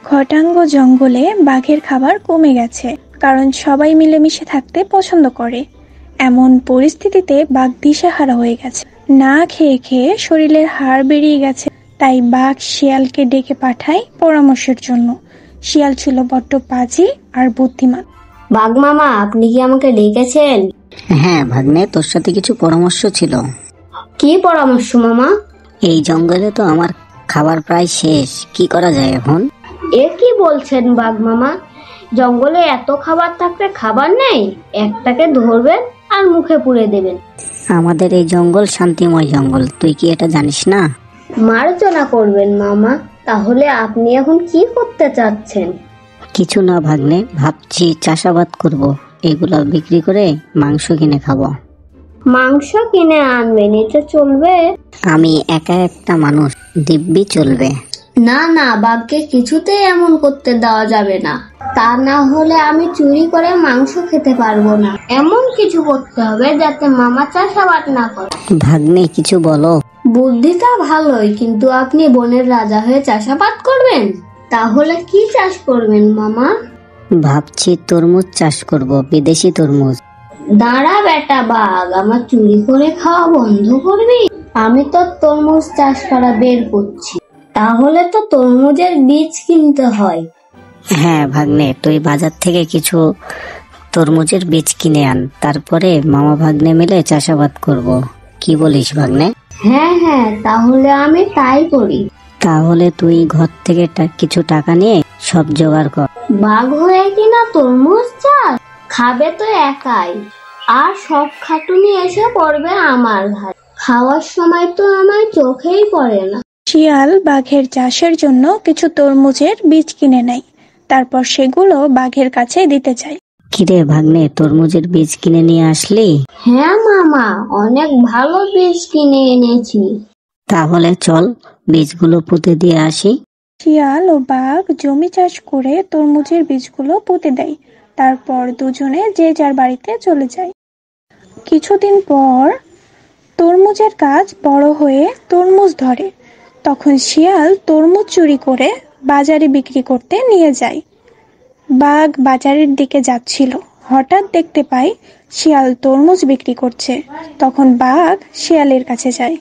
ঘটাঙ্গ জঙ্গলে বাঘের খাবার কমে গেছে, কারণ সবাই মিলেমিশে থাকতে পছন্দ করে। এমন পরিস্থিতিতে বাঘ দিশেহারা হয়ে গেছে। না খেয়ে খেয়ে শরীরের হাড় বেরিয়ে গেছে। তাই বাঘ শিয়ালকে ডেকে পাঠায় পরামর্শের জন্য। শিয়াল ছিল বড্ড পাজি আর বুদ্ধিমান। বাঘ মামা, আপনি কি আমাকে ডেকেছেন? হ্যাঁ ভাগ্নে, তোর সাথে কিছু পরামর্শ ছিল। কি পরামর্শ মামা? এই জঙ্গলে তো আমার খাবার প্রায় শেষ, কি করা যায় এখন? এ কি বলছেন বাঘ মামা? জঙ্গলে এত খাবার থাকতে খাবার নেই? একটাকে ধরবেন আর মুখে পুরে দেবেন। আমাদের এই জঙ্গল শান্তিময় জঙ্গল, তুই কি এটা জানিস না? মার্জনা করবেন মামা। তাহলে আপনি এখন কি করতে চাচ্ছেন? কিছু না ভাগ্নে, ভাবছি চাষাবাদ করব, এগুলো বিক্রি করে মাংস কিনে খাবো। মাংস কিনে আনবেন, এটা চলবে? আমি একা একটা মানুষ, দিব্যি চলবে। না না, বাঘকে কিছুতেই এমন করতে দেওয়া যাবে না। তা না হলে আমি চুরি করে মাংস খেতে পারবো না। এমন কিছু করতে হবে যাতে মামা চাষাবাদ না করে। ভাগ্নে কিছু বলো। বুদ্ধিটা ভালোই, কিন্তু আপনি বনের রাজা হয়ে চাষাবাদ করবেন? তাহলে কি চাষ করবেন মামা? ভাবছি তরমুজ চাষ করব, বিদেশি তরমুজ। দাঁড়া বেটা বাঘ, আমার চুরি করে খাওয়া বন্ধ করবি? আমি তো তরমুজ চাষ করা বের করছি। তাহলে তো তরমুজের বীজ কিনতে হয়। হ্যাঁ ভাগ্নে, তুই বাজার থেকে কিছু তরমুজের বীজ কিনে আন, তারপরে মামা ভাগ্নে মিলে চাষাবাদ করব। কি বলিস ভাগ্নে? হ্যাঁ হ্যাঁ, তাহলে আমি তাই করি। তাহলে তুই ঘর থেকে কিছু টাকা নিয়ে সব জোগাড় কর। বাঘ হয়ে কিনা তরমুজ চাষ খাবে তো একাই, আর সব খাটুনি এসে পড়বে আমার ঘাড়ে। খাওয়ার সময় তো আমার চোখেই পড়ে না। শিয়াল বাঘের চাষের জন্য কিছু তরমুজের বীজ কিনে নেয়। তারপর সেগুলো বাঘের কাছে দিতে চায়। কিরে ভাগ্নে, তরমুজের বীজ কিনে নিয়ে আসলি? হ্যাঁ মামা, অনেক ভালো বীজ কিনে এনেছি। তাহলে চল বীজগুলো পুঁতে দিয়ে আসি। শিয়াল ও বাঘ জমি চাষ করে তরমুজের বীজগুলো পুঁতে দেয়। তারপর দুজনে যে যার বাড়িতে চলে যায়। কিছুদিন পর তরমুজের গাছ বড় হয়ে তরমুজ ধরে। তখন শিয়াল তরমুজ চুরি করে বাজারে বিক্রি করতে নিয়ে যায়। বাঘ বাজারের দিকে যাচ্ছিল, হঠাৎ দেখতে পায় শিয়াল তরমুজ বিক্রি করছে। তখন বাঘ শিয়ালের কাছে যায়।